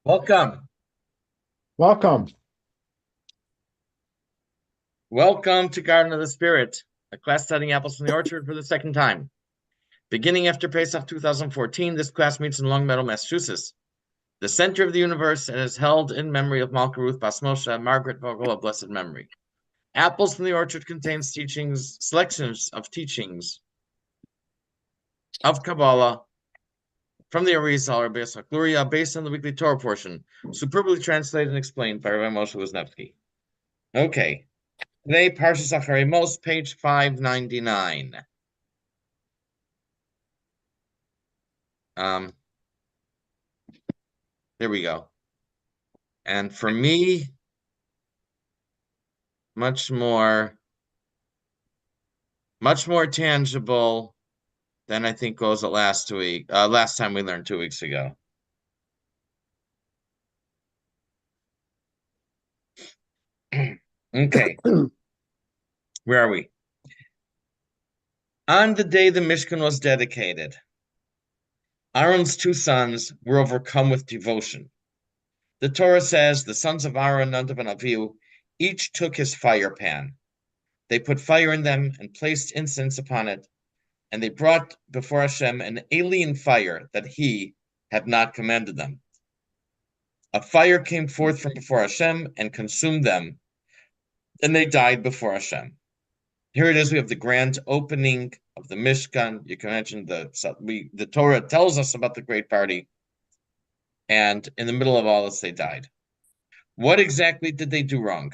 Welcome. Welcome. Welcome to Garden of the Spirit, a class studying apples from the orchard for the second time. Beginning after Pesach 2014, this class meets in Longmeadow, Massachusetts, the center of the universe, and is held in memory of Malka Ruth Bas Moshe, Margaret Vogel of blessed memory. Apples from the Orchard contains selections of teachings of Kabbalah from the Arizal or Beis HaKluria based on the weekly Torah portion, superbly translated and explained by Rabbi Moshe Wisniewski. Okay. Today, Parshas Acharei Mos, page 599. Um, there we go. And for me, much more tangible than I think was it last week. Last time we learned 2 weeks ago. Okay, where are we? On the day the Mishkan was dedicated, Aaron's two sons were overcome with devotion. The Torah says the sons of Aaron, Nadav and Avihu, each took his fire pan. They put fire in them and placed incense upon it, and they brought before Hashem an alien fire that he had not commanded them. A fire came forth from before Hashem and consumed them, and they died before Hashem. Here it is. We have the grand opening of the Mishkan. You can imagine the Torah tells us about the great party, and in the middle of all this, they died. What exactly did they do wrong?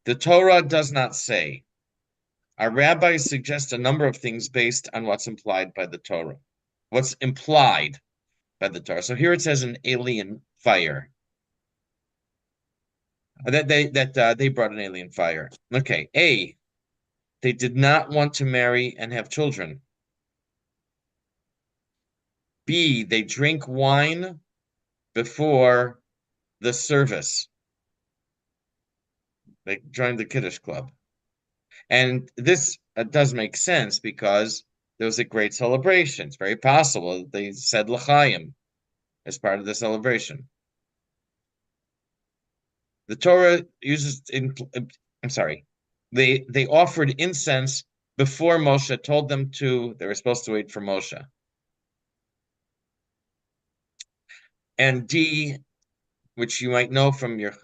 The Torah does not say. Our rabbis suggest a number of things based on what's implied by the Torah. What's implied by the Torah. So here it says an alien fire. They brought an alien fire. Okay, A, they did not want to marry and have children. B, they drink wine before the service. They joined the Kiddush Club. And this does make sense because there was a great celebration. It's very possible they said L'chaim as part of the celebration. The Torah uses, I'm sorry, they offered incense before Moshe told them they were supposed to wait for Moshe. And D, which you might know from your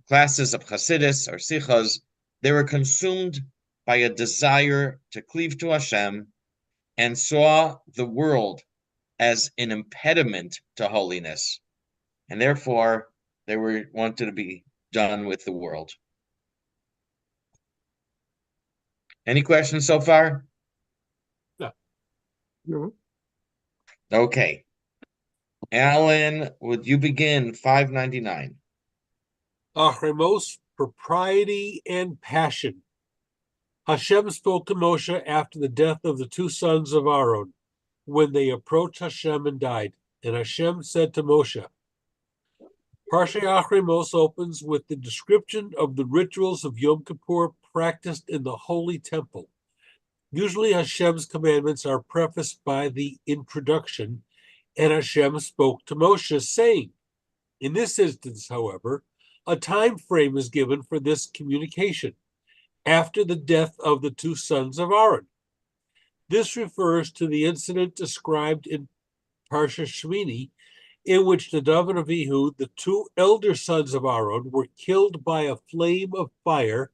classes of Hasidus or Sichos, they were consumed by a desire to cleave to Hashem and saw the world as an impediment to holiness. And therefore, they wanted to be done with the world. Any questions so far? No. No. Okay. Alan, would you begin 599? Acharei Mos, propriety and passion. Hashem spoke to Moshe after the death of the two sons of Aaron, when they approached Hashem and died. And Hashem said to Moshe, Parsha Acharei Mos opens with the description of the rituals of Yom Kippur practiced in the Holy Temple. Usually Hashem's commandments are prefaced by the introduction, and Hashem spoke to Moshe, saying, in this instance, however, a time frame is given for this communication, after the death of the two sons of Aaron. This refers to the incident described in Parsha Shmini, in which Nadav and Avihu, the two elder sons of Aaron, were killed by a flame of fire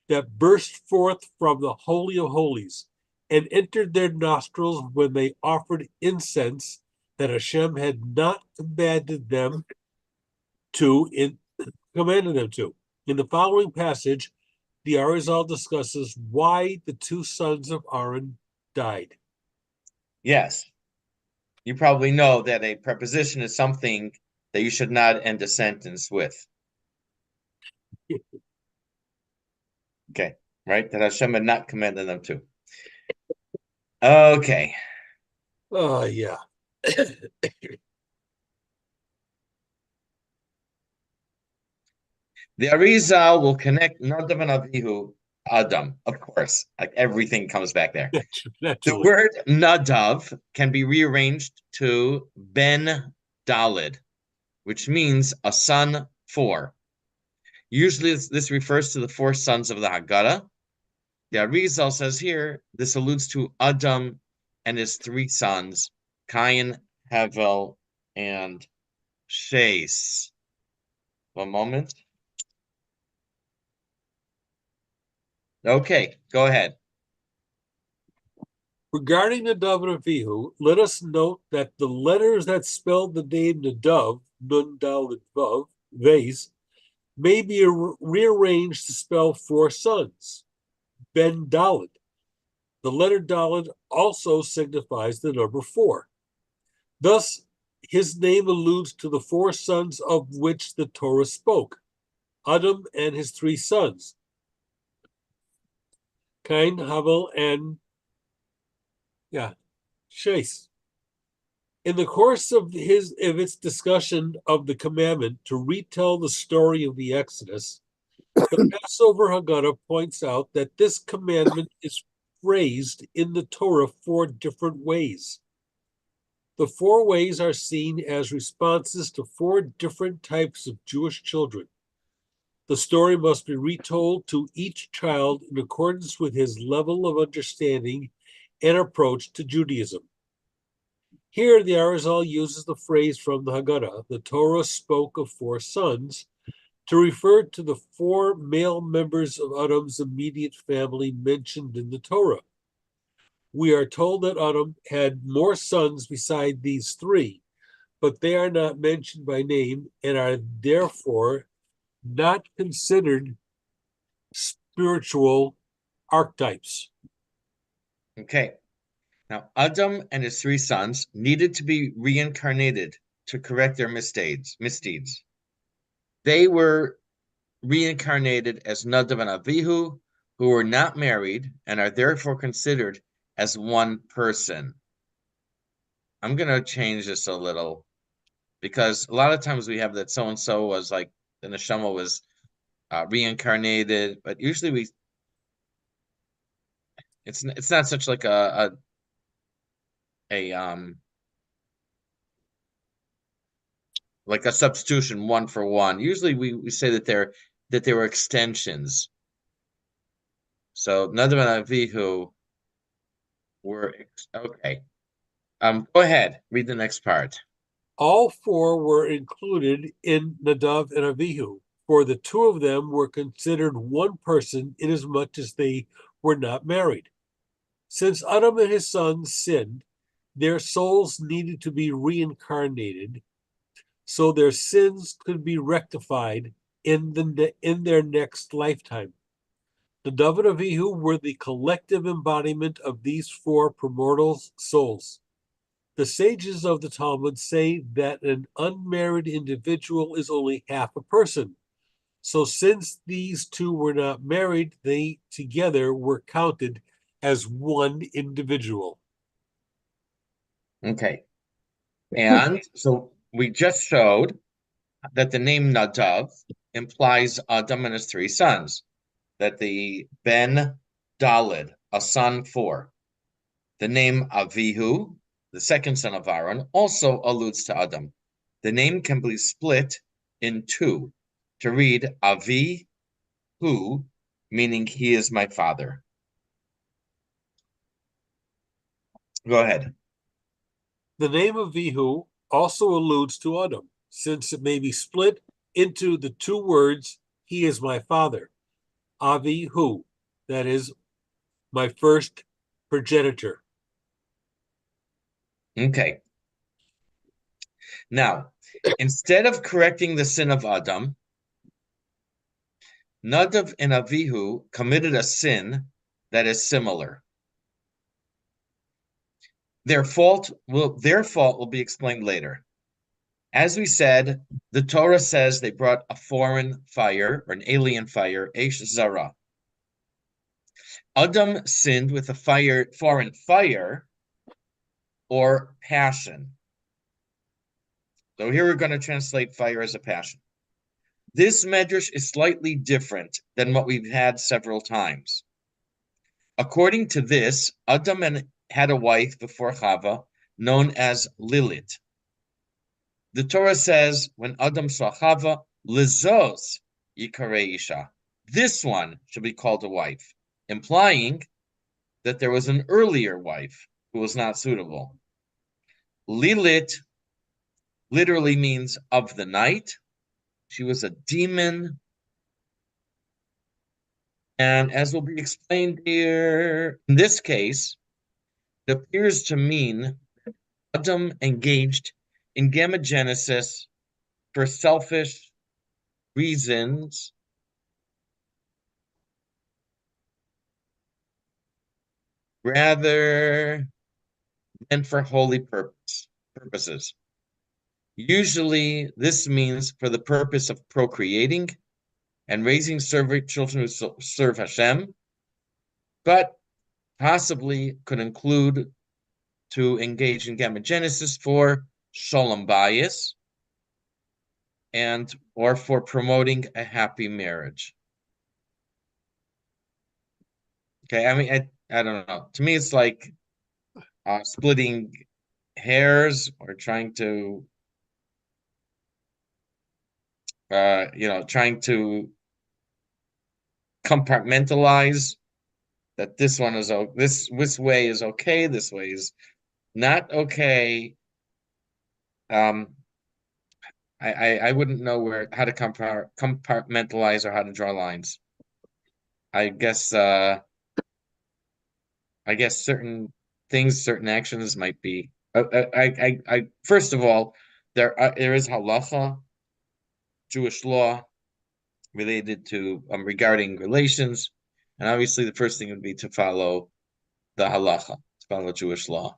that burst forth from the Holy of Holies and entered their nostrils when they offered incense that Hashem had not commanded them to. In the following passage, the Arizal discusses why the two sons of Aaron died. Yes. You probably know that a preposition is something that you should not end a sentence with. Okay, right? That Hashem had not commanded them to. Okay. Oh, yeah. The Arizal will connect Nadav and Avihu, Adam, of course. Like everything comes back there. The Naturally. word Nadav can be rearranged to Ben Dalid, which means a son 4. Usually this refers to the 4 sons of the Haggadah. The Arizal says here, this alludes to Adam and his 3 sons, Cain, Hevel, and Shais. One moment. Okay, go ahead. Regarding Nadav and Avihu, let us note that the letters that spelled the name Nadav, Nun Dalet Vav, Vase, may be rearranged to spell 4 sons, Ben Dalet. The letter Dalet also signifies the number 4. Thus, his name alludes to the 4 sons of which the Torah spoke, Adam and his 3 sons, Cain, Havel, and Shais. In the course of its discussion of the commandment to retell the story of the Exodus, the Passover Haggadah points out that this commandment is phrased in the Torah 4 different ways. The 4 ways are seen as responses to 4 different types of Jewish children. The story must be retold to each child in accordance with his level of understanding and approach to Judaism. Here, the Arizal uses the phrase from the Haggadah, the Torah spoke of 4 sons, to refer to the 4 male members of Adam's immediate family mentioned in the Torah. We are told that Adam had more sons beside these 3, but they are not mentioned by name and are therefore not considered spiritual archetypes. Okay. Now, Adam and his 3 sons needed to be reincarnated to correct their misdeeds. They were reincarnated as Nadav and Avihu, who were not married and are therefore considered as one person. I'm going to change this a little because a lot of times we have that so-and-so was like, the neshama was reincarnated, but usually it's not such like a like a substitution 1 for 1. Usually we say that they were extensions. So Nadav and Avihu were okay. Go ahead, read the next part. All 4 were included in Nadav and Avihu, for the 2 of them were considered one person inasmuch as they were not married. Since Adam and his sons sinned, their souls needed to be reincarnated so their sins could be rectified in their next lifetime. Nadav and Avihu were the collective embodiment of these 4 primordial souls. The sages of the Talmud say that an unmarried individual is only half a person. So since these 2 were not married, they together were counted as one individual. Okay. And so we just showed that the name Nadav implies Adam and his 3 sons, that the Ben Dalid, a son 4. The name Avihu, the second son of Aaron, also alludes to Adam. The name can be split in 2 to read Avi Hu, meaning he is my father. Go ahead. The name of Avihu also alludes to Adam, since it may be split into the 2 words, he is my father. Avihu, that is, my first progenitor. Okay. Now, instead of correcting the sin of Adam, Nadav and Avihu committed a sin that is similar. Their fault will be explained later. As we said, the Torah says they brought a foreign fire or an alien fire, Eish Zara. Adam sinned with a foreign fire or passion. So here we're going to translate fire as a passion. This medrash is slightly different than what we've had several times. According to this, Adam had a wife before Chava known as Lilith. The Torah says, when Adam saw Chava, lizos Acharei isha. This one should be called a wife, implying that there was an earlier wife who was not suitable. Lilit literally means of the night. She was a demon. And as will be explained here, in this case, it appears to mean Adam engaged in gamogenesis for selfish reasons rather than for holy purposes. Usually, this means for the purpose of procreating and raising servant children who serve Hashem, but possibly could include to engage in gamogenesis for shalom bayis and or for promoting a happy marriage. Okay, I mean, I don't know. To me, it's like splitting hairs or trying to, trying to compartmentalize that this one is this way is okay, this way is not okay. I wouldn't know how to compartmentalize or how to draw lines. I guess certain things, certain actions might be. I first of all, there is halacha, Jewish law related to regarding relations, and obviously the first thing would be to follow the halacha, to follow Jewish law.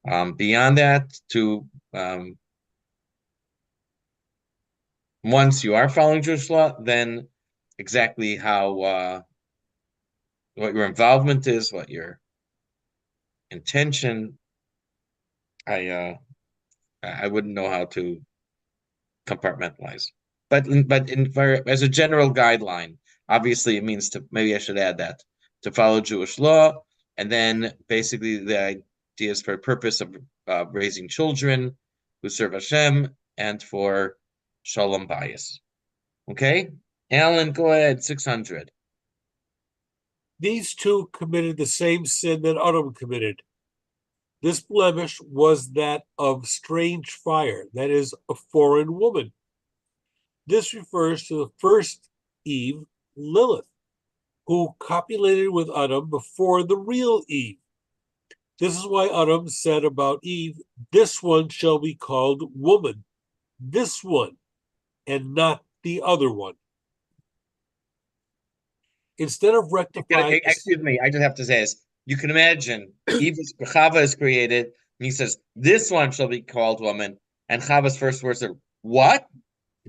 Beyond that, once you are following Jewish law, then exactly how what your involvement is, what your intention, I wouldn't know how to compartmentalize. But as a general guideline, obviously it means to, maybe I should add that, to follow Jewish law, and then basically the idea is for a purpose of raising children who serve Hashem and for shalom bayis. Okay, Alan, go ahead. 600. These two committed the same sin that Adam committed. This blemish was that of strange fire, that is, a foreign woman. This refers to the first Eve, Lilith, who copulated with Adam before the real Eve. This is why Adam said about Eve, this one shall be called woman, this one, and not the other one. Instead of rectifying... Excuse me, I just have to say this. You can imagine Chava is created, and he says, this one shall be called woman, and Chava's first words are, what?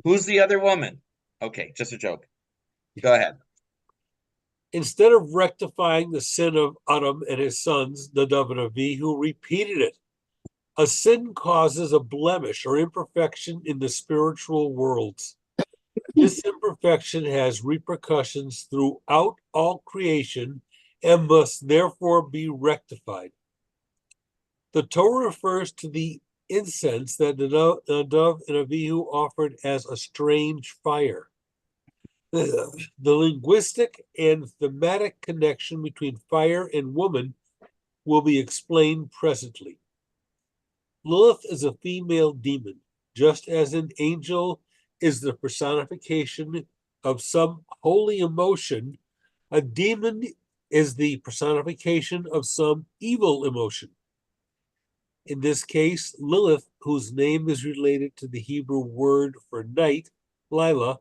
Who's the other woman? Okay, just a joke. Go ahead. Instead of rectifying the sin of Adam and his sons, Nadav and Avihu repeated it. A sin causes a blemish or imperfection in the spiritual worlds. This imperfection has repercussions throughout all creation and must therefore be rectified. The Torah refers to the incense that Nadav and Avihu offered as a strange fire. The linguistic and thematic connection between fire and woman will be explained presently. Lilith is a female demon, just as an angel is the personification of some holy emotion. A demon is the personification of some evil emotion. In this case, Lilith, whose name is related to the Hebrew word for night, Lila,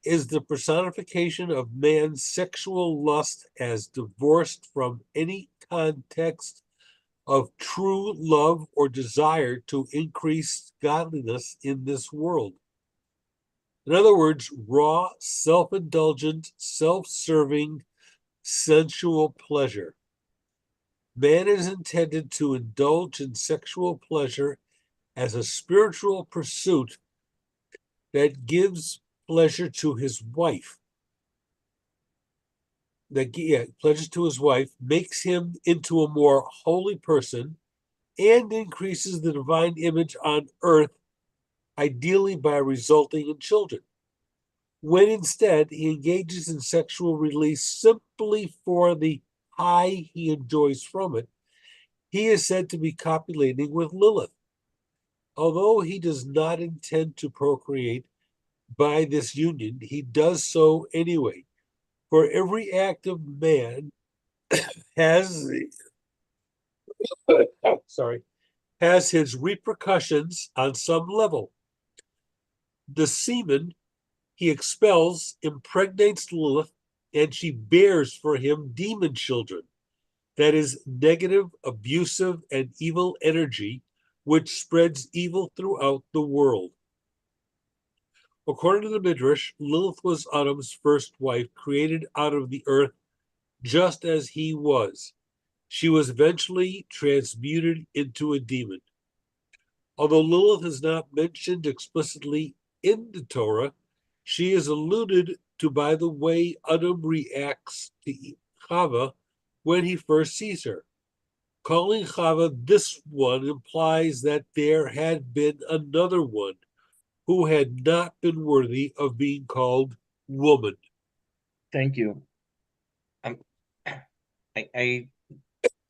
is the personification of man's sexual lust as divorced from any context of true love or desire to increase godliness in this world. In other words, raw, self-indulgent, self-serving, sensual pleasure. Man is intended to indulge in sexual pleasure as a spiritual pursuit that gives pleasure to his wife. Pleasure to his wife makes him into a more holy person and increases the divine image on earth, ideally by resulting in children. When instead he engages in sexual release simply for the high he enjoys from it, he is said to be copulating with Lilith. Although he does not intend to procreate by this union, he does so anyway. For every active man has has his repercussions on some level. The semen he expels impregnates Lilith, and she bears for him demon children. That is negative, abusive, and evil energy, which spreads evil throughout the world. According to the Midrash, Lilith was Adam's first wife, created out of the earth just as he was. She was eventually transmuted into a demon. Although Lilith is not mentioned explicitly in the Torah, she is alluded to by the way Adam reacts to Chava when he first sees her. Calling Chava this one implies that there had been another one who had not been worthy of being called woman. Thank you. I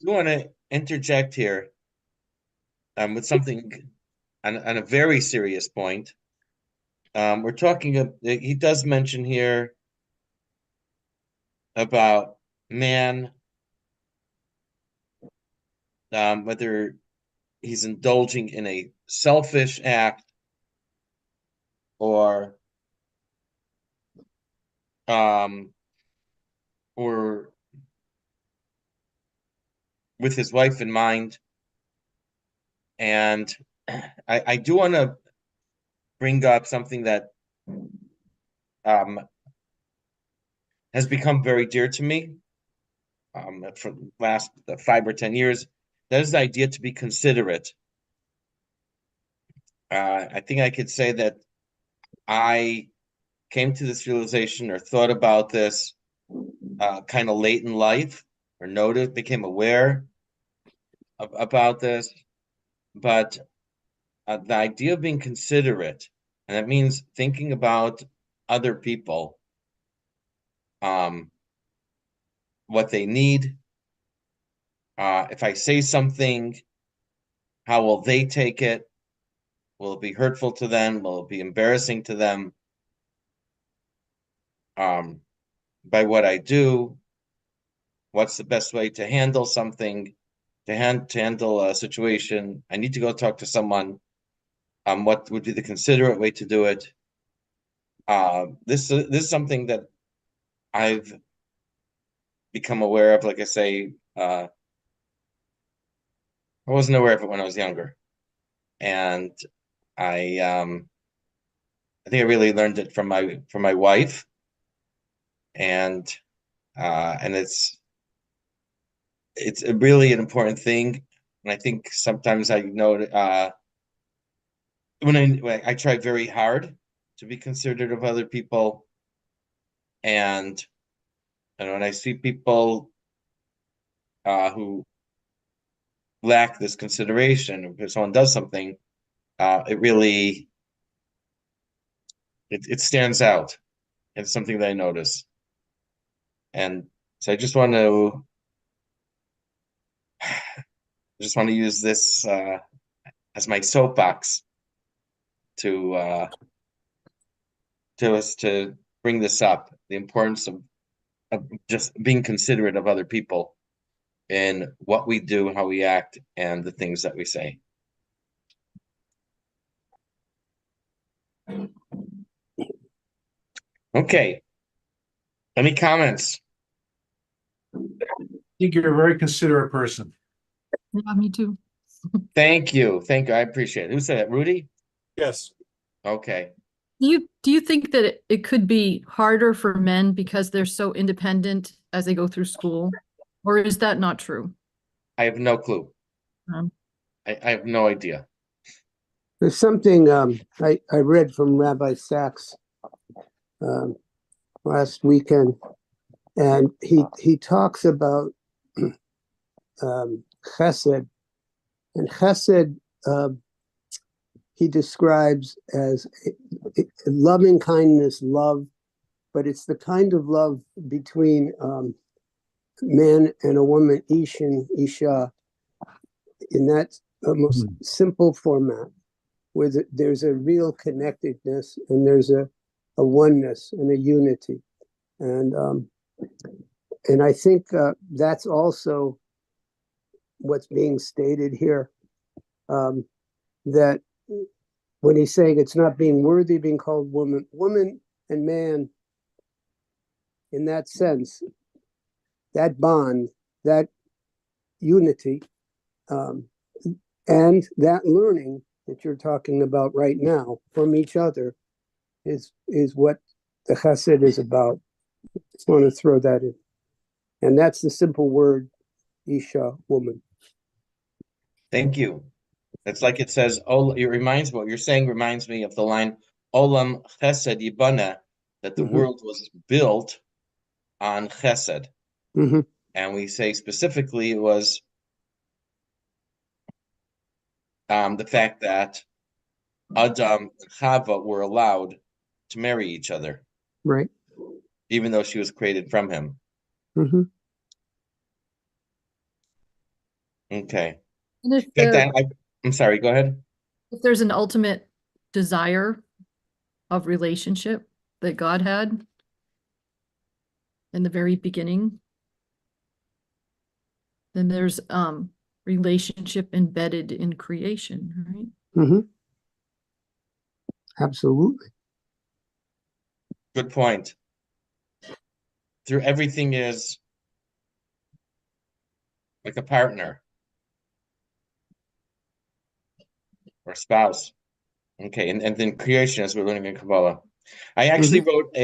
do want to interject here with something on a very serious point. We're talking, he does mention here about man, whether he's indulging in a selfish act or with his wife in mind. And I do want to bring up something that has become very dear to me for the last 5 or 10 years. That is the idea to be considerate. I think I could say that I came to this realization or thought about this kind of late in life, or became aware about this. But the idea of being considerate, and that means thinking about other people, what they need. If I say something, how will they take it? Will it be hurtful to them? Will it be embarrassing to them? By what I do, what's the best way to handle something, to handle a situation? I need to go talk to someone. What would be the considerate way to do it? This is something that I've become aware of. Like I say, I wasn't aware of it when I was younger, and I think I really learned it from my wife, and it's really an important thing. And I think sometimes I know when I try very hard to be considerate of other people, and when I see people who lack this consideration, if someone does something, it stands out. It's something that I notice, and so I just want to use this as my soapbox to to bring this up, the importance of just being considerate of other people in what we do, how we act, and the things that we say. Okay. Any comments? I think you're a very considerate person. Yeah, me too. Thank you. I appreciate it. Who said it? Rudy? Yes. Okay. Do you think that it could be harder for men because they're so independent as they go through school? Or is that not true? I have no clue. I have no idea. There's something I read from Rabbi Sachs last weekend, and he talks about chesed And chesed, he describes as loving kindness, love, but it's the kind of love between man and a woman, ish and isha, in that most simple format, where there's a real connectedness and there's a oneness and a unity. And I think that's also what's being stated here, that when he's saying it's not being worthy being called woman and man, in that sense, that bond, that unity, and that learning that you're talking about right now from each other is what the chesed is about. Just want to throw that in. And that's the simple word, isha, woman. Thank you. It's like it says, oh, it reminds me, what you're saying reminds me of the line, Olam Chesed Yibana, that the world was built on Chesed. And we say specifically it was the fact that Adam and Chava were allowed to marry each other. Right. Even though she was created from him. Okay. And if In fact, I'm sorry, go ahead. if there's an ultimate desire of relationship that God had in the very beginning, then there's relationship embedded in creation, right? Absolutely. Good point. Through everything is like a partner or spouse. Okay, and then creation, as we're learning in Kabbalah. I actually wrote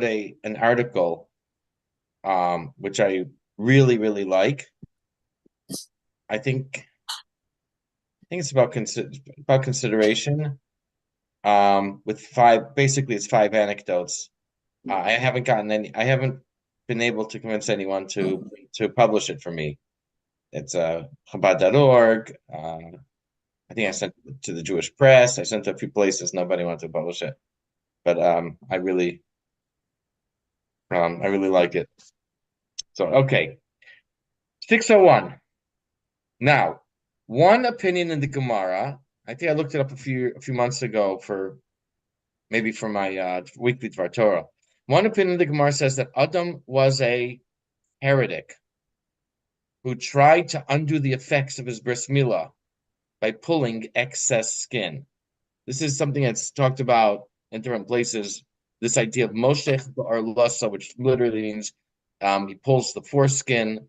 an article which I really, really like. I think it's about consideration. With it's 5 anecdotes. I haven't been able to convince anyone to publish it for me. It's Chabad.org. I think I sent it to the Jewish press. I sent it to a few places. Nobody wanted to publish it, but I really like it. So okay, 601. Now, one opinion in the Gemara. I think I looked it up a few months ago for my weekly Dvar Torah. One opinion in the Gemara says that Adam was a heretic who tried to undo the effects of his bris milah by pulling excess skin. This is something that's talked about in different places. This idea of moshech or lasa, which literally means he pulls the foreskin,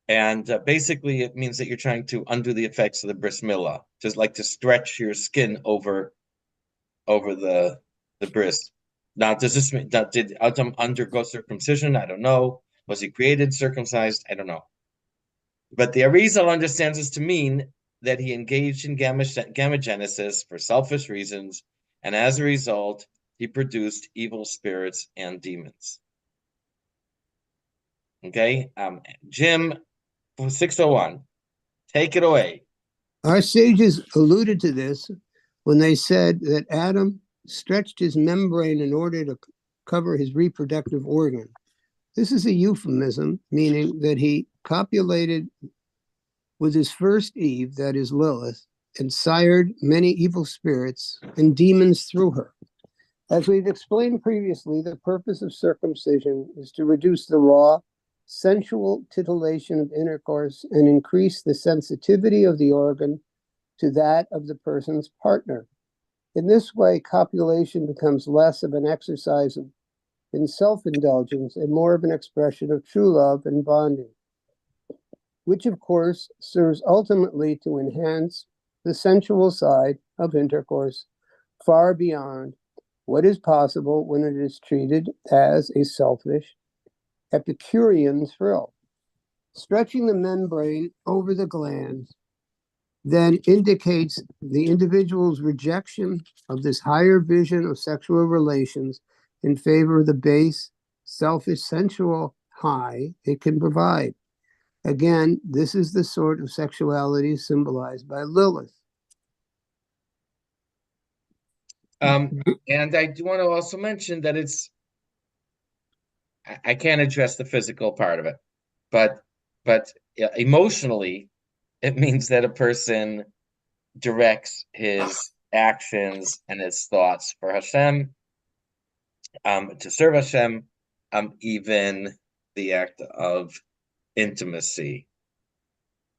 and basically it means that you're trying to undo the effects of the bris milah, just like to stretch your skin over the bris. Now, does this mean that did Adam undergo circumcision? I don't know. Was he created circumcised? I don't know. But the Arizal understands this to mean that he engaged in gamogenesis for selfish reasons, and as a result, he produced evil spirits and demons. Okay, Jim, 601, take it away. Our sages alluded to this when they said that Adam stretched his membrane in order to cover his reproductive organ. This is a euphemism, meaning that he copulated with his first Eve, that is Lilith, and sired many evil spirits and demons through her. As we've explained previously, the purpose of circumcision is to reduce the raw, sensual titillation of intercourse and increase the sensitivity of the organ to that of the person's partner. In this way, copulation becomes less of an exercise in self-indulgence and more of an expression of true love and bonding, which of course serves ultimately to enhance the sensual side of intercourse far beyond what is possible when it is treated as a selfish Epicurean thrill. Stretching the membrane over the glands then indicates the individual's rejection of this higher vision of sexual relations in favor of the base, selfish, sensual high it can provide. Again, this is the sort of sexuality symbolized by Lilith. And I do want to also mention that I can't address the physical part of it, but emotionally, it means that a person directs his actions and his thoughts for Hashem, to serve Hashem, even the act of intimacy.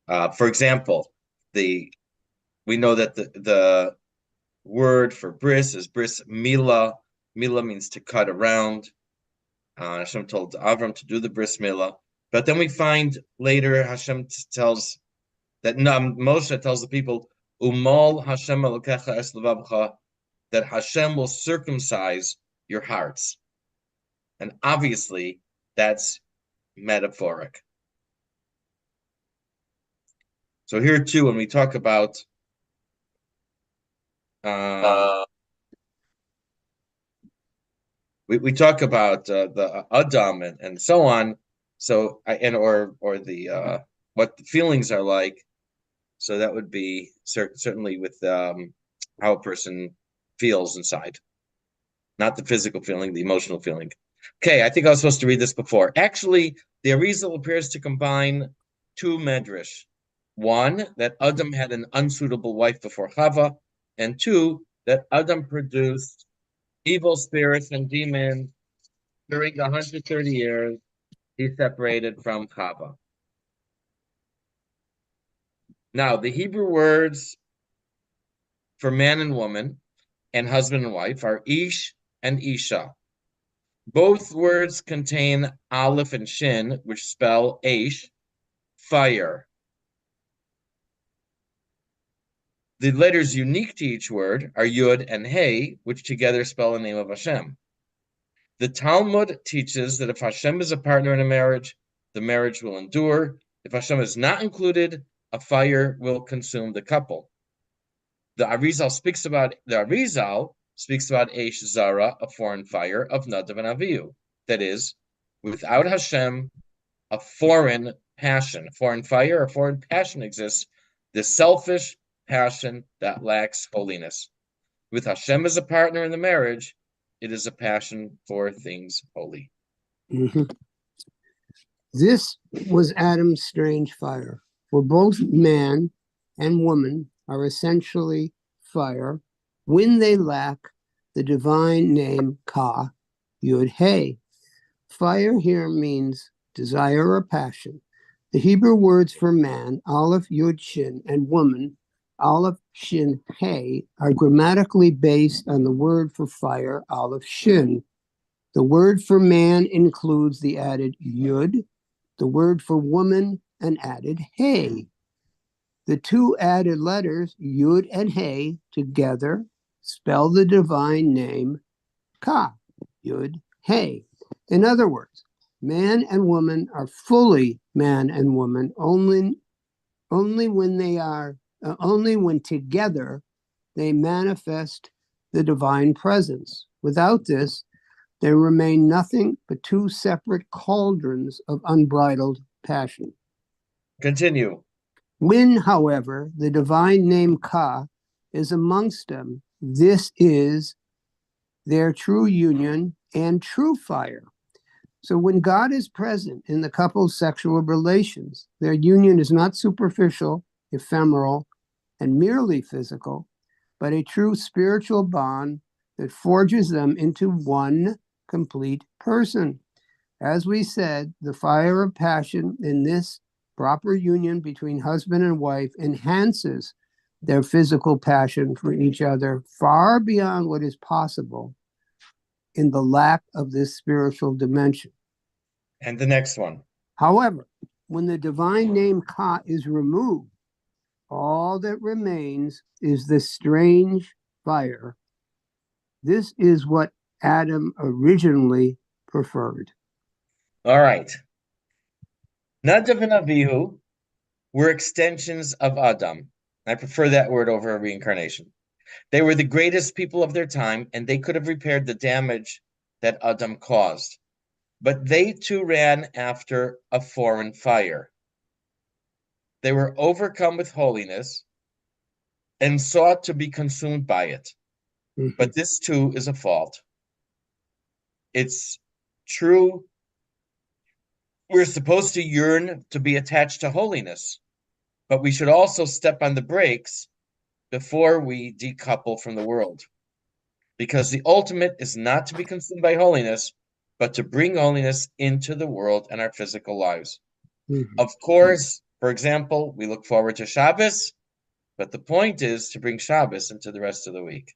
For example, we know that the word for bris is bris milah. Milah means to cut around. Hashem told Avram to do the bris milah, but then we find later Hashem tells that Moshe tells the people, "Umal Hashem elokecha es levavcha," that Hashem will circumcise your hearts, and obviously that's metaphoric. So here too, when we talk about we talk about the Adam and so on, so or the what the feelings are like. So that would be certainly with how a person feels inside, not the physical feeling, the emotional feeling. Okay, I think I was supposed to read this before. Actually, the Arizal appears to combine two medrash. One, that Adam had an unsuitable wife before Chava, and two, that Adam produced evil spirits and demons during 130 years he separated from Chava. Now, the Hebrew words for man and woman and husband and wife are Ish and Isha. Both words contain Aleph and Shin, which spell Aish, fire. The letters unique to each word are Yud and Hey, which together spell the name of Hashem. The Talmud teaches that if Hashem is a partner in a marriage, the marriage will endure. If Hashem is not included, a fire will consume the couple. The Arizal speaks about Eish Zara, a foreign fire of Nadav and Avihu. That is, without Hashem, a foreign passion, a foreign fire, a foreign passion exists, the selfish passion that lacks holiness. With Hashem as a partner in the marriage, it is a passion for things holy. Mhm. This was Adam's strange fire, for both man and woman are essentially fire when they lack the divine name Ka, Yud Hey. Fire here means desire or passion. The Hebrew words for man, Aleph, Yud, Shin, and woman, Aleph, Shin, Hey, are grammatically based on the word for fire, Aleph, Shin. The word for man includes the added Yud, the word for woman, an added Hey. The two added letters, Yud and Hey, together spell the divine name Ka, Yud, Hey. In other words, man and woman are fully man and woman only when together they manifest the divine presence. Without this, there remain nothing but two separate cauldrons of unbridled passion. Continue. When, however, the divine name Ka is amongst them, this is their true union and true fire. So when God is present in the couple's sexual relations, their union is not superficial, ephemeral, and merely physical, but a true spiritual bond that forges them into one complete person. As we said, the fire of passion in this proper union between husband and wife enhances their physical passion for each other far beyond what is possible in the lack of this spiritual dimension. And the next one. However, when the divine name Ka is removed, all that remains is the strange fire. This is what Adam originally preferred. All right. Nadav and Avihu were extensions of Adam. I prefer that word over reincarnation. They were the greatest people of their time, and they could have repaired the damage that Adam caused. But they too ran after a foreign fire. they were overcome with holiness and sought to be consumed by it. Mhm. But this too is a fault. It's true. We're supposed to yearn to be attached to holiness, but we should also step on the brakes before we decouple from the world. Because the ultimate is not to be consumed by holiness, but to bring holiness into the world and our physical lives. Mhm. Of course, for example, we look forward to Shabbos, but the point is to bring Shabbos into the rest of the week.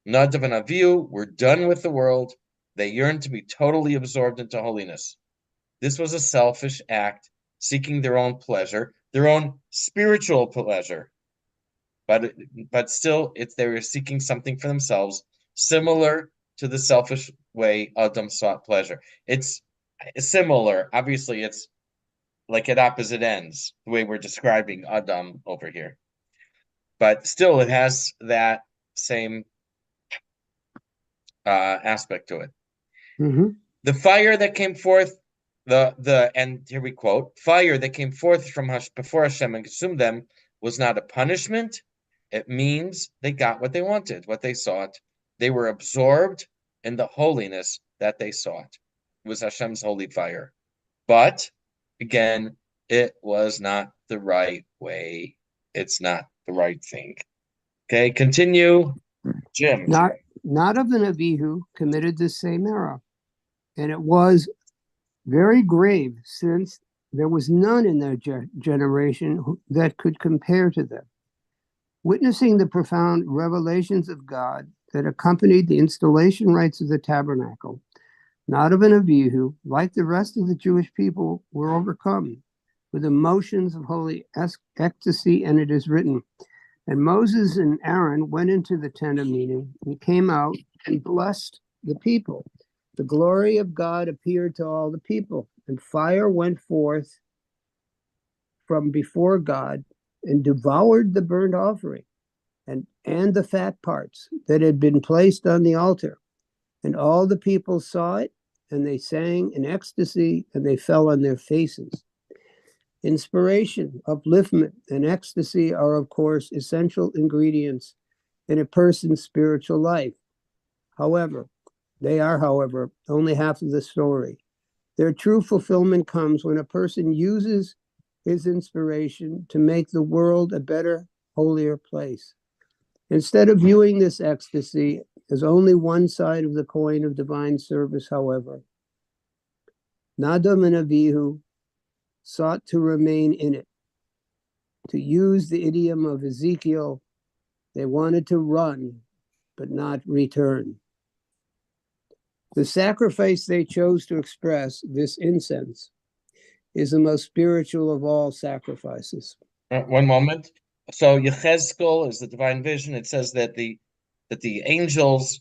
Nadav and Avihu were done with the world. They yearned to be totally absorbed into holiness. This was a selfish act, seeking their own pleasure, their own spiritual pleasure. But still, they were seeking something for themselves, similar to the selfish way Adam sought pleasure. It's similar. Obviously, it's like at opposite ends, the way we're describing Adam over here. But still, it has that same aspect to it. Mhm. The fire that came forth, and here we quote, fire that came forth from before Hashem and consumed them was not a punishment. It means they got what they wanted, what they sought. They were absorbed in the holiness that they sought. It was Hashem's holy fire. But again, it was not the right way. It's not the right thing. Okay, continue, Jim. Nadav and Avihu committed the same error, and it was very grave, since there was none in their generation that could compare to them. Witnessing the profound revelations of God that accompanied the installation rites of the tabernacle, Nadav and Avihu, like the rest of the Jewish people, were overcome with emotions of holy ecstasy, and it is written, and Moses and Aaron went into the tent of meeting and came out and blessed the people. The glory of God appeared to all the people, and fire went forth from before God and devoured the burnt offering and the fat parts that had been placed on the altar. And all the people saw it, and they sang in ecstasy, and they fell on their faces. Inspiration, upliftment, and ecstasy are, of course, essential ingredients in a person's spiritual life. However, only half of the story. Their true fulfillment comes when a person uses his inspiration to make the world a better, holier place. Instead of viewing this ecstasy as only one side of the coin of divine service, however, Nadav and Avihu sought to remain in it. To use the idiom of Ezekiel, they wanted to run, but not return. The sacrifice they chose to express, this incense, is the most spiritual of all sacrifices. One moment. So Yechezkel is the divine vision. It says that the angels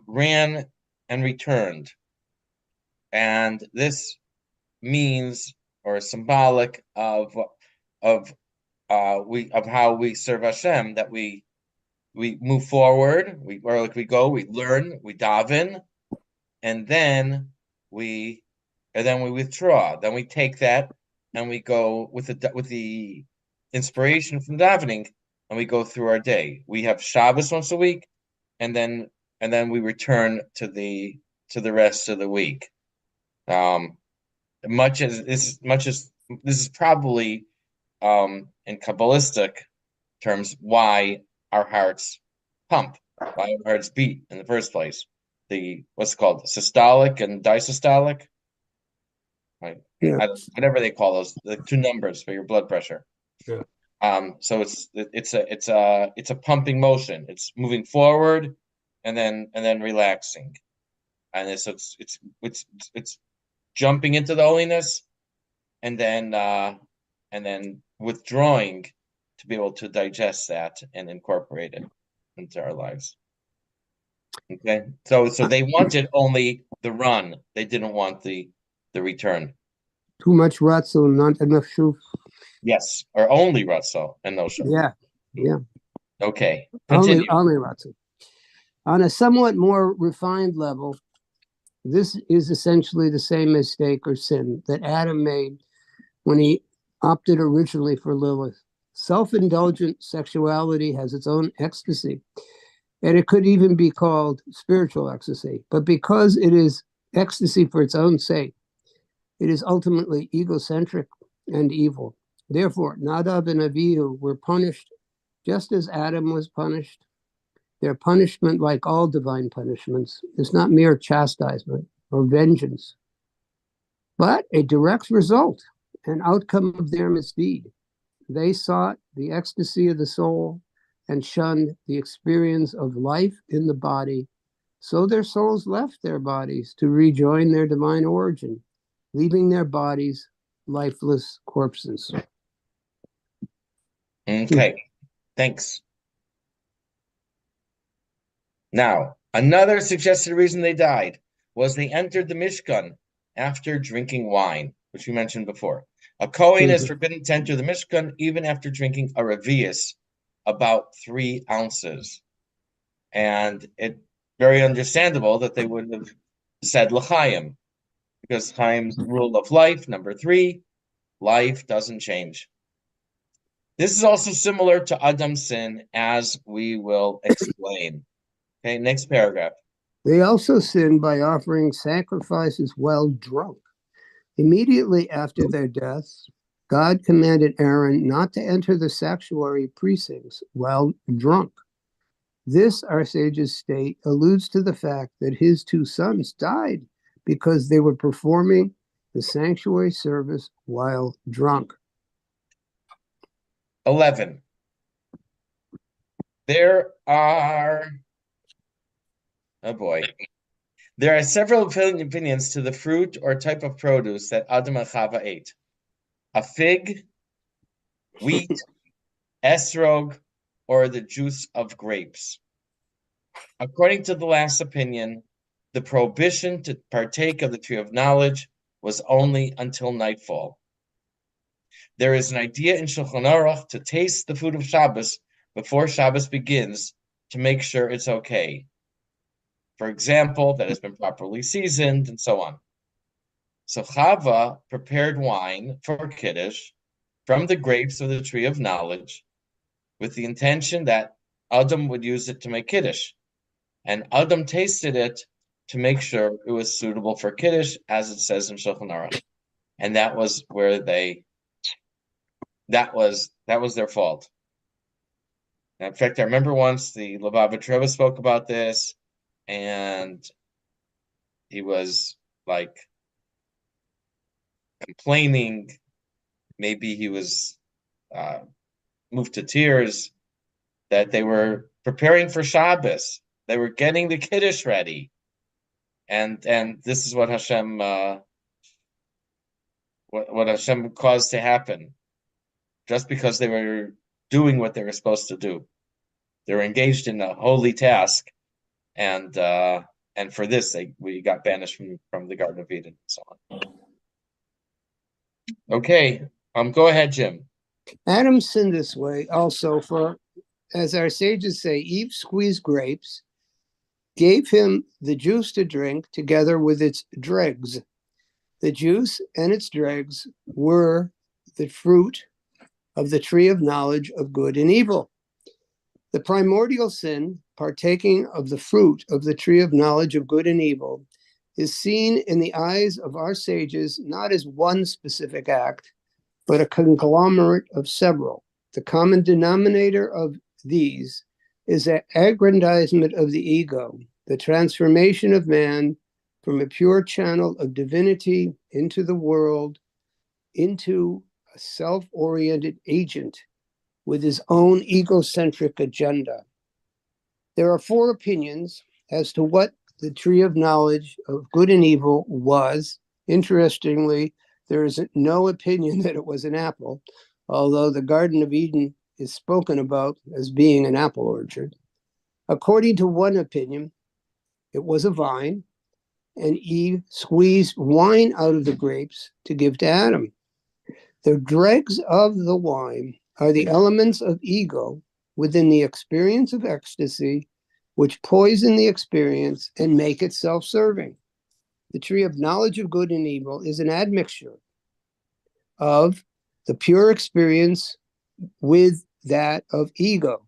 ran and returned, and this means or is symbolic of how we serve Hashem. That we move forward. We learn, we daven, and then we withdraw. Then we take that and we go with the inspiration from davening, and we go through our day. We have Shabbos once a week, and then we return to the rest of the week. Much as this is probably in Kabbalistic terms why our hearts pump, why our hearts beat in the first place. The what's called systolic and diastolic, right? Yeah. Whatever they call those, the two numbers for your blood pressure. Yeah. So it's a pumping motion. It's moving forward and then relaxing, and it's jumping into the holiness, and then withdrawing to be able to digest that and incorporate it into our lives. Okay, so they wanted only the run; they didn't want the return. Too much ratzel, not enough shuf. Yes, or only Ratso and no shuf. Yeah. Okay, continue. Only ratzel. On a somewhat more refined level, this is essentially the same mistake or sin that Adam made when he opted originally for Lilith. Self-indulgent sexuality has its own ecstasy, and it could even be called spiritual ecstasy. But because it is ecstasy for its own sake, it is ultimately egocentric and evil. Therefore, Nadav and Avihu were punished just as Adam was punished. Their punishment, like all divine punishments, is not mere chastisement or vengeance, but a direct result, an outcome of their misdeed. They sought the ecstasy of the soul and shunned the experience of life in the body, so their souls left their bodies to rejoin their divine origin, leaving their bodies lifeless corpses. Okay, thanks. Now, another suggested reason they died was they entered the Mishkan after drinking wine, which we mentioned before. A Kohen is forbidden to enter the Mishkan even after drinking a revius, about 3 ounces. And it's very understandable that they would have said L'chaim, because Chaim's rule of life, number 3, life doesn't change. This is also similar to Adam's sin, as we will explain. Okay, next paragraph. They also sinned by offering sacrifices while drunk. Immediately after their deaths, God commanded Aaron not to enter the sanctuary precincts while drunk. This, our sages state, alludes to the fact that his 2 sons died because they were performing the sanctuary service while drunk. 11. There are several opinions to the fruit or type of produce that Adam and Chava ate. A fig, wheat, esrog, or the juice of grapes. According to the last opinion, the prohibition to partake of the tree of knowledge was only until nightfall. There is an idea in Shulchan Aruch to taste the food of Shabbos before Shabbos begins to make sure it's okay. For example, that has been properly seasoned and so on. So Chava prepared wine for Kiddush from the grapes of the tree of knowledge with the intention that Adam would use it to make Kiddush. And Adam tasted it to make sure it was suitable for Kiddush, as it says in Shulchan Aruch. And that was where that was their fault. And in fact, I remember once the Lubavitch Rebbe spoke about this, and he was like complaining. Maybe he was moved to tears that they were preparing for Shabbos. They were getting the Kiddush ready, and this is what Hashem what Hashem caused to happen, just because they were doing what they were supposed to do. They were engaged in a holy task, and for this we got banished from the Garden of Eden and so on. Okay, go ahead, Jim. Adam sinned this way also, for, as our sages say, Eve squeezed grapes, gave him the juice to drink together with its dregs. The juice and its dregs were the fruit of the tree of knowledge of good and evil. The primordial sin, partaking of the fruit of the tree of knowledge of good and evil, is seen in the eyes of our sages not as one specific act, but a conglomerate of several. The common denominator of these is an aggrandizement of the ego, the transformation of man from a pure channel of divinity into the world, into a self-oriented agent with his own egocentric agenda. There are 4 opinions as to what the tree of knowledge of good and evil was. Interestingly, there is no opinion that it was an apple, although the Garden of Eden is spoken about as being an apple orchard. According to one opinion, it was a vine, and Eve squeezed wine out of the grapes to give to Adam. The dregs of the wine are the elements of ego within the experience of ecstasy, which poison the experience and make it self-serving. The tree of knowledge of good and evil is an admixture of the pure experience with that of ego.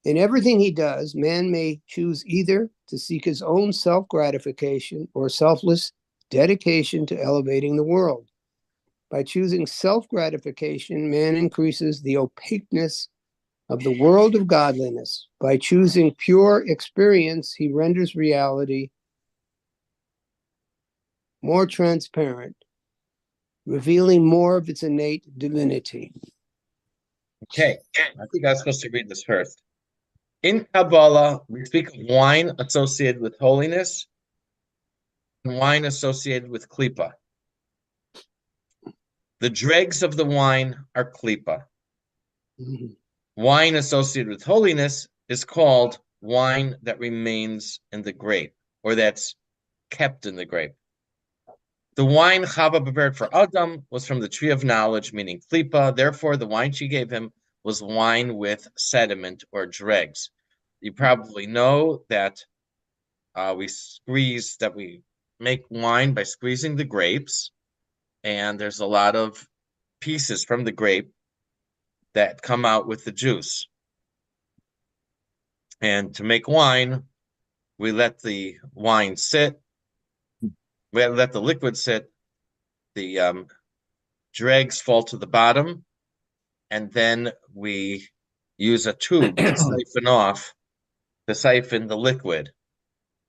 In everything he does, man may choose either to seek his own self-gratification or selfless dedication to elevating the world. By choosing self-gratification, man increases the opaqueness of the world of godliness. By choosing pure experience, he renders reality more transparent, revealing more of its innate divinity. Okay, I think I was supposed to read this first. In Kabbalah, we speak of wine associated with holiness and wine associated with klipa. The dregs of the wine are klipa. Mhm. Wine associated with holiness is called wine that remains in the grape, or that's kept in the grape. The wine Chava prepared for Adam was from the tree of knowledge, meaning klipa. Therefore, the wine she gave him was wine with sediment or dregs. You probably know that we make wine by squeezing the grapes, and there's a lot of pieces from the grape that come out with the juice. And to make wine, we let the wine sit. We let the liquid sit. The dregs fall to the bottom, and then we use a tube to siphon the liquid.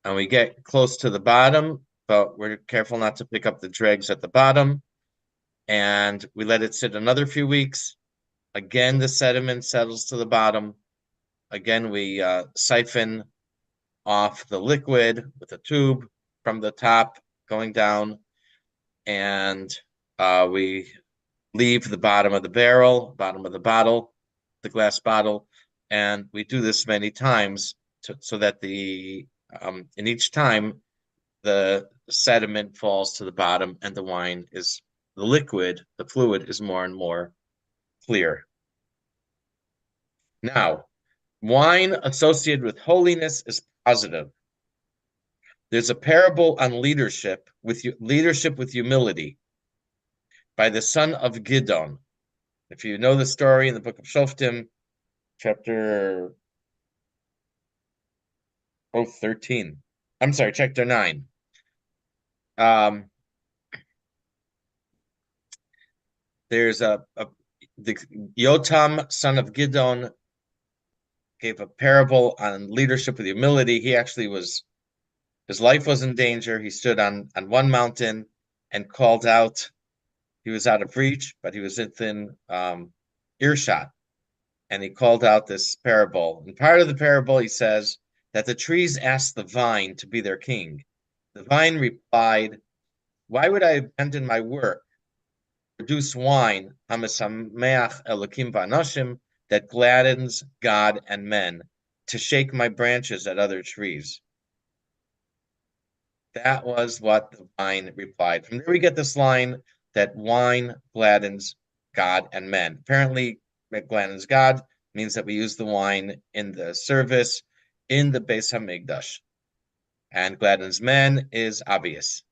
And we get close to the bottom, but we're careful not to pick up the dregs at the bottom. And we let it sit another few weeks. Again, the sediment settles to the bottom. Again, we siphon off the liquid with a tube from the top going down, and we leave the bottom of the barrel, bottom of the bottle, the glass bottle, and we do this many times so that in each time the sediment falls to the bottom and the fluid is more and more clear. Now, wine associated with holiness is positive. There's a parable on leadership with humility by the son of Gidon. If you know the story in the book of Shoftim, chapter 13. I'm sorry, chapter 9. There's the Yotam, son of Gidon, gave a parable on leadership with humility. He actually his life was in danger. He stood on one mountain and called out. He was out of reach, but he was within earshot. And he called out this parable. And part of the parable, he says that the trees asked the vine to be their king. The vine replied, "Why would I abandon my work, produce wine, hamisameach elokim v'anoshim, that gladdens God and men, to shake my branches at other trees?" That was what the vine replied. From there we get this line that wine gladdens God and men. Apparently, it gladdens God means that we use the wine in the service in the Beis Hamikdash. And gladdens men is obvious.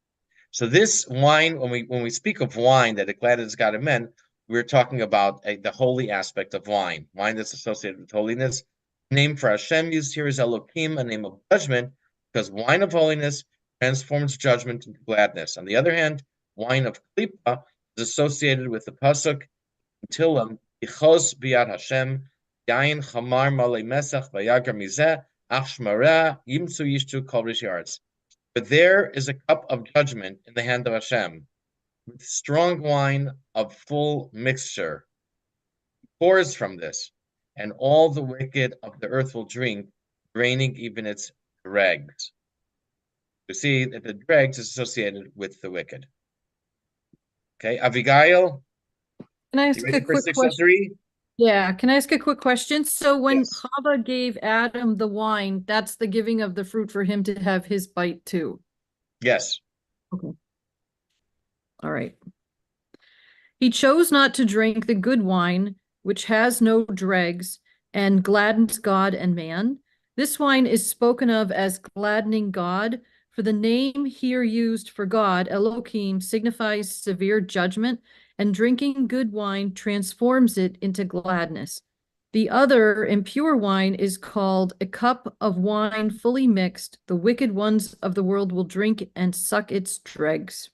So this wine, when we speak of wine that it gladdens God and men, we're talking about the holy aspect of wine that's associated with holiness. The name for Hashem used here is Elohim, a name of judgment, because wine of holiness transforms judgment into gladness. On the other hand, wine of klipa is associated with the pasuk Tilim, Ichos biyad Hashem, Yain chamar malei mesach vayagar mizeh, ach shmareh yimtzu yishtu kol rishyaretz. But there is a cup of judgment in the hand of Hashem, with strong wine of full mixture. He pours from this, and all the wicked of the earth will drink, draining even its dregs. You see that the dregs is associated with the wicked. Okay, Abigail, Can I you ask ready a for quick question? 603? Yeah, can I ask a quick question? So when Yes. Chava gave Adam the wine, that's the giving of the fruit for him to have his bite too. Yes. Okay. All right. He chose not to drink the good wine, which has no dregs, and gladdens God and man. This wine is spoken of as gladdening God, for the name here used for God, Elohim, signifies severe judgment, and drinking good wine transforms it into gladness. The other, impure wine, is called a cup of wine fully mixed. The wicked ones of the world will drink and suck its dregs.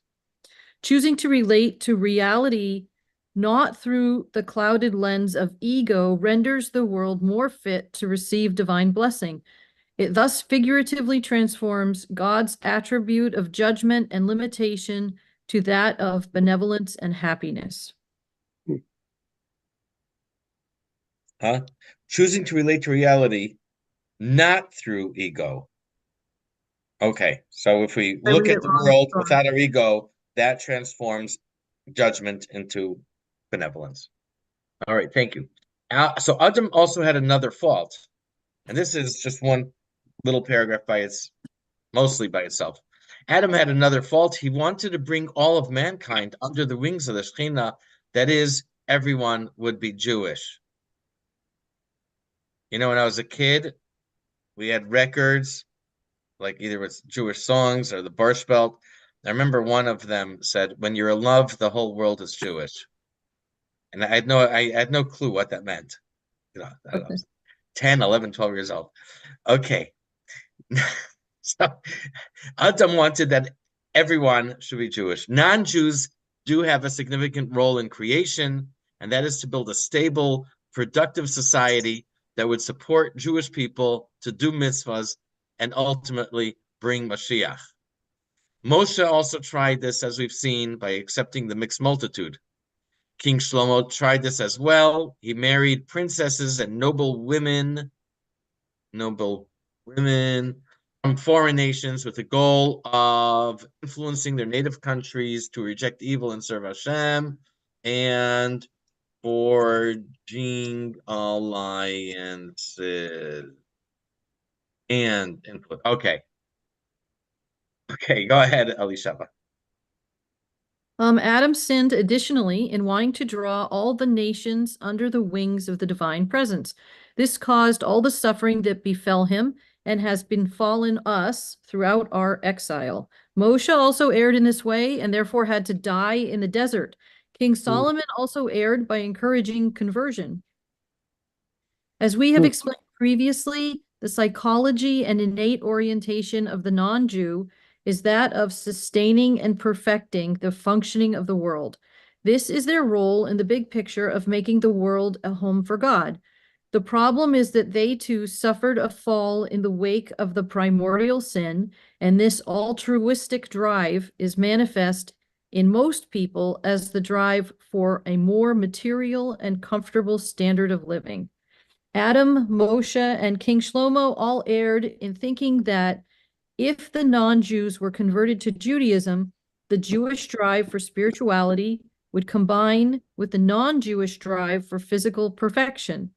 Choosing to relate to reality not through the clouded lens of ego renders the world more fit to receive divine blessing. It thus figuratively transforms God's attribute of judgment and limitation to that of benevolence and happiness. Huh? Choosing to relate to reality not through ego. Okay, so if we look at the world without our ego, that transforms judgment into benevolence. All right, thank you. So Adam also had another fault, and this is just one little paragraph mostly by itself. Adam had another fault. He wanted to bring all of mankind under the wings of the Shekhinah. That is, everyone would be Jewish. You know, when I was a kid, we had records, like either with Jewish songs or the Borscht Belt. I remember one of them said, "When you're in love, the whole world is Jewish." And I had no clue what that meant. You know, I was 10, 11, 12 years old. Okay. So Adam wanted that everyone should be Jewish. Non-Jews do have a significant role in creation, and that is to build a stable, productive society that would support Jewish people to do mitzvahs and ultimately bring Mashiach. Moshe also tried this, as we've seen, by accepting the mixed multitude. King Shlomo tried this as well. He married princesses and noble women from foreign nations with the goal of influencing their native countries to reject evil and serve Hashem, and forging alliances and input. Okay, go ahead, Elisheva. Adam sinned additionally in wanting to draw all the nations under the wings of the divine presence. This caused all the suffering that befell him and has befallen us throughout our exile. Moshe also erred in this way and therefore had to die in the desert. King Solomon also erred by encouraging conversion. As we have explained previously, the psychology and innate orientation of the non-Jew is that of sustaining and perfecting the functioning of the world. This is their role in the big picture of making the world a home for God. The problem is that they too suffered a fall in the wake of the primordial sin, and this altruistic drive is manifest in most people as the drive for a more material and comfortable standard of living. Adam, Moshe, and King Shlomo all erred in thinking that if the non-Jews were converted to Judaism, the Jewish drive for spirituality would combine with the non-Jewish drive for physical perfection.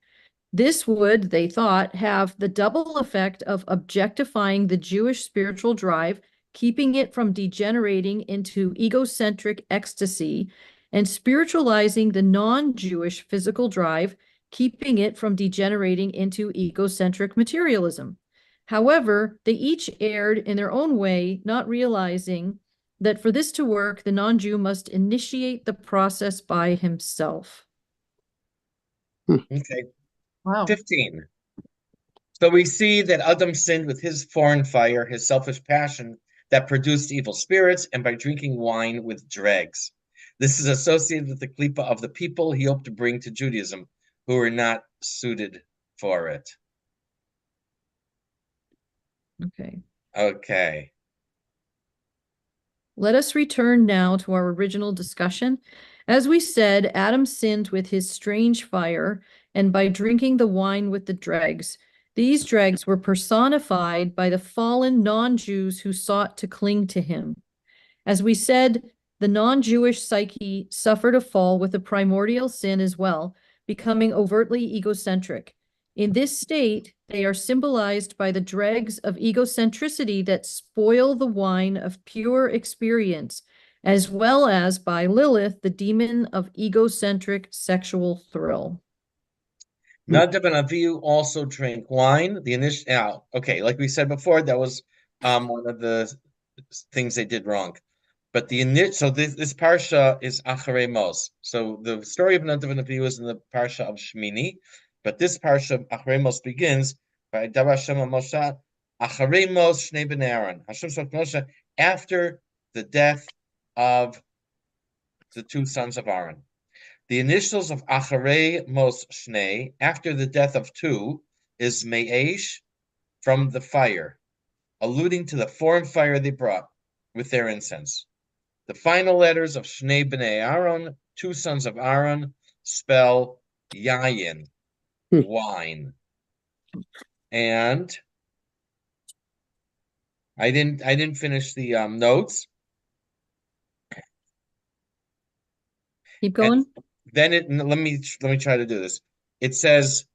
This would, they thought, have the double effect of objectifying the Jewish spiritual drive, keeping it from degenerating into egocentric ecstasy, and spiritualizing the non-Jewish physical drive, keeping it from degenerating into egocentric materialism. However, they each erred in their own way, not realizing that for this to work, the non-Jew must initiate the process by himself. Okay. Wow. 15. So we see that Adam sinned with his foreign fire, his selfish passion that produced evil spirits, and by drinking wine with dregs. This is associated with the klipa of the people he hoped to bring to Judaism, who were not suited for it. Okay. Okay. Let us return now to our original discussion. As we said, Adam sinned with his strange fire and by drinking the wine with the dregs. These dregs were personified by the fallen non-Jews who sought to cling to him. As we said, the non-Jewish psyche suffered a fall with the primordial sin as well, becoming overtly egocentric. In this state, they are symbolized by the dregs of egocentricity that spoil the wine of pure experience, as well as by Lilith, the demon of egocentric sexual thrill. Nadav and Avihu also drank wine. Okay, like we said before, that was one of the things they did wrong. But so this parsha is Acharei Mos. So the story of Nadav and Avihu is in the parsha of Shmini, but this parsha of Acharei Mos begins by Davar Hashem Moshe Acharei Mos Shnei Ben Aaron. Hashem spoke to Moshe after the death of the two sons of Aaron. The initials of Acharei Mos Shnei, after the death of two, is Me'esh, from the fire, alluding to the foreign fire they brought with their incense. The final letters of Shnei B'nei Aaron, two sons of Aaron, spell Yayin, wine. And I didn't finish the notes. Keep going. And then let me try to do this. It says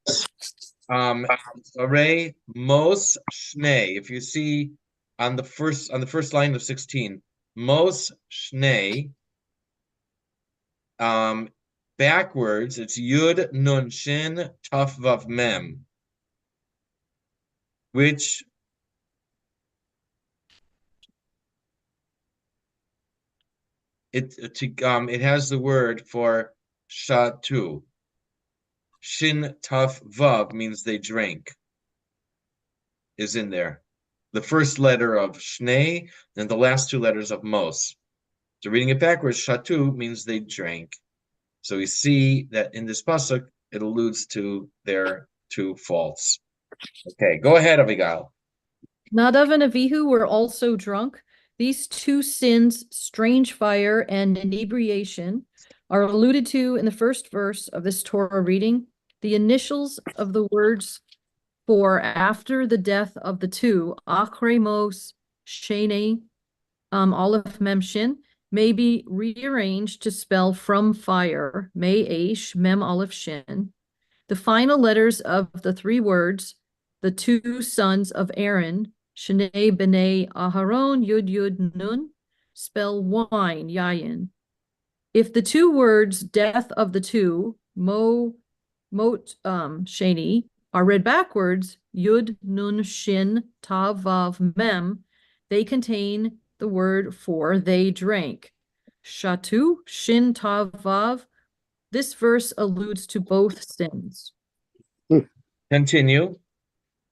Acharei Mos Shnei. If you see on the first line of 16, Mos Shnei, backwards, it's Yud Nun Shin Taf Vav Mem, which it has the word for Shatu. Shin Taf Vav means they drink, is in there. The first letter of Shnei and the last two letters of Mos. So reading it backwards, Shatu means they drank. So we see that in this pasuk, it alludes to their two faults. Okay, go ahead, Abigail. Nadav and Avihu were also drunk. These two sins, strange fire and inebriation, are alluded to in the first verse of this Torah reading. The initials of the words for after the death of the two, Acharei Mos Shnei, Aleph Mem Shin, may be rearranged to spell from fire, Me'esh Mem Aleph Shin. The final letters of the three words, the two sons of Aaron, Shnei B'nei Aharon, Yud Yud Nun, spell wine, Yayin. If the two words, death of the two, Mot Sheni, are read backwards, Yud Nun Shin Tav Vav Mem, they contain the word for they drank. Shatu Shin Tav Vav. This verse alludes to both sins. Continue.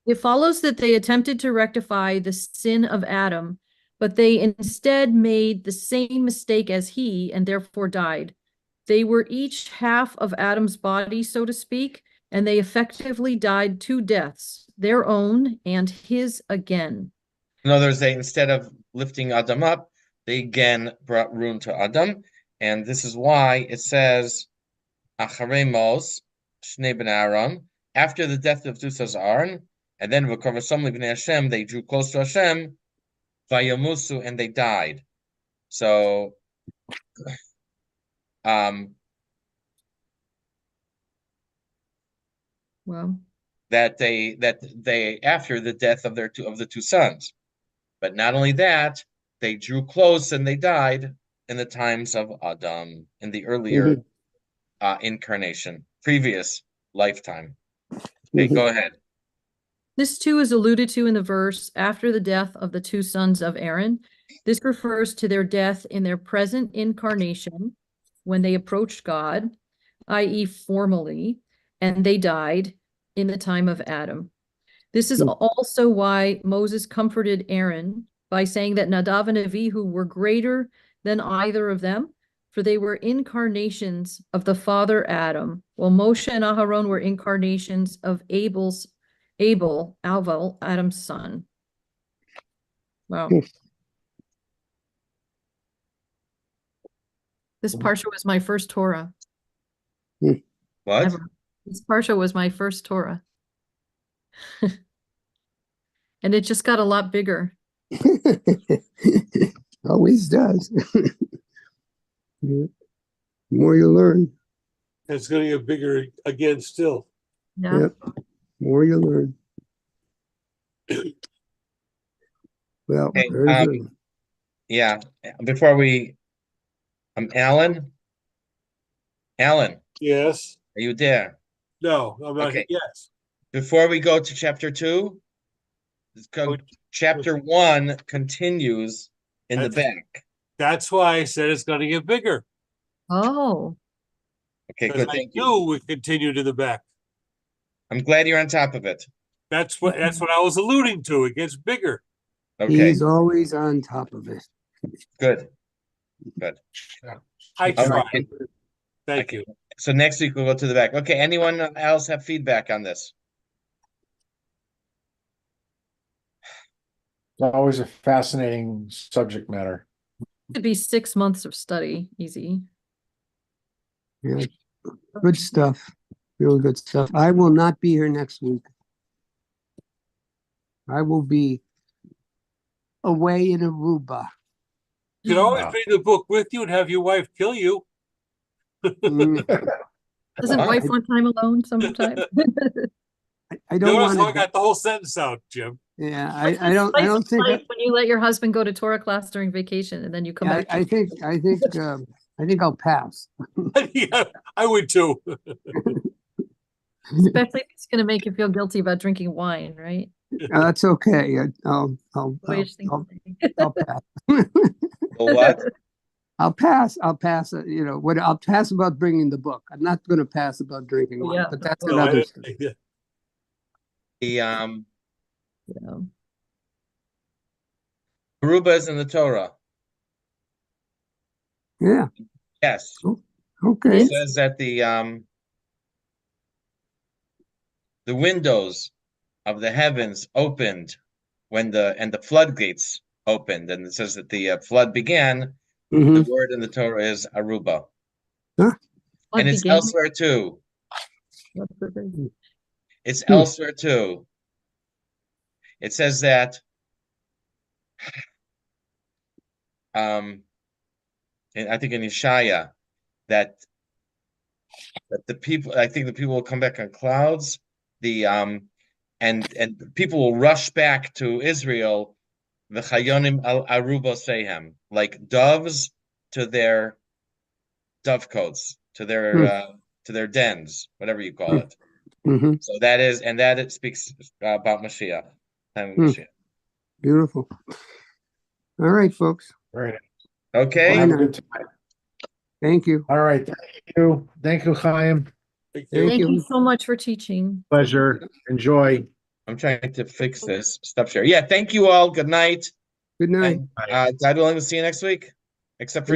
It follows that they attempted to rectify the sin of Adam, but they instead made the same mistake as he and therefore died. They were each half of Adam's body, so to speak, and they effectively died two deaths, their own and his again. In other words, they, instead of lifting Adam up, they again brought ruin to Adam. And this is why it says, Acharei Mos Shnei Ben Aaron, after the death of two sons of Aaron, and then V'Kavasam B'nei Hashem, they drew close to Hashem, Vayamusu, and they died. So, Well, that they after the death of the two sons, but not only that, they drew close and they died in the times of Adam, in the earlier incarnation, previous lifetime. Okay, go ahead. this too is alluded to in the verse after the death of the two sons of Aaron. This refers to their death in their present incarnation when they approached God, i.e., formally, and they died in the time of Adam. This is also why Moses comforted Aaron by saying that Nadav and Avihu were greater than either of them, for they were incarnations of the father Adam, while Moshe and Aharon were incarnations of Abel, Adam's son. Wow. This parsha was my first Torah. What? Ever. This parsha was my first Torah. And it just got a lot bigger. Always does. Yeah. The more you learn. It's going to get bigger again still. Yeah. Yep. More you learn. Well, Okay, very good. yeah. Before we, Alan, are Yes. you there? No, I'm not. Okay. Yes. Before we go to chapter 2, chapter 1 continues in the back. That's why I said it's going to get bigger. Oh, Okay, Because good. I Thank you. knew it continued to the back. I'm glad you're on top of it. That's what I was alluding to. It gets bigger. Okay, He's always on top of it. good. Good. I All tried. right. Thank you. So next week we'll go to the back. Okay, anyone else have feedback on this? It's always a fascinating subject matter. could be 6 months of study, easy. Yeah, good stuff. Real good stuff. I will not be here next week. I will be away in Aruba. You could always Wow. bring the book with you and have your wife kill you. Mm, Doesn't Wow. wife want time alone sometime? I don't Notice how I want to. got the whole sentence out, Jim. Yeah, I don't think. Like when you let your husband go to Torah class during vacation and then you come I, back. I think. I think I'll pass. Yeah, I would too. Especially if it's going to make you feel guilty about drinking wine, right? That's okay. I'll Boyish thing I'll, to say. I'll pass. Well, what? I'll pass. I'll pass. You know what? I'll pass about bringing the book. I'm not going to pass about drinking wine. Yeah, But that's of No, another story. yeah. The Yeah. Aruba is in the Torah. Yeah. Yes. Okay. It says that the windows of the heavens opened when the floodgates opened, and it says that the flood began. Mhm. The word in the Torah is Aruba, Huh? What and it's began? elsewhere too. What's the thing? It's Hmm. elsewhere too. It says that and I think in Yeshaya that the people, I think the people will come back on clouds. The and people will rush back to Israel. The Chayonim al Aruba Sehem, like doves to their dovecotes, to their dens, whatever you call it. Hmm. So that is, and that it speaks about Mashiach, time of Hmm. Mashiach. Beautiful. All right, folks. Right. Okay. Well, have a good time. Thank you. All right. Thank you. Thank you, Chaim. Thank Thank Thank you. you so much for teaching. Pleasure. Enjoy. I'm trying to fix this. Stop share. Yeah. Thank you all. Good night. Good night. And God willing, we'll see you next week. Except for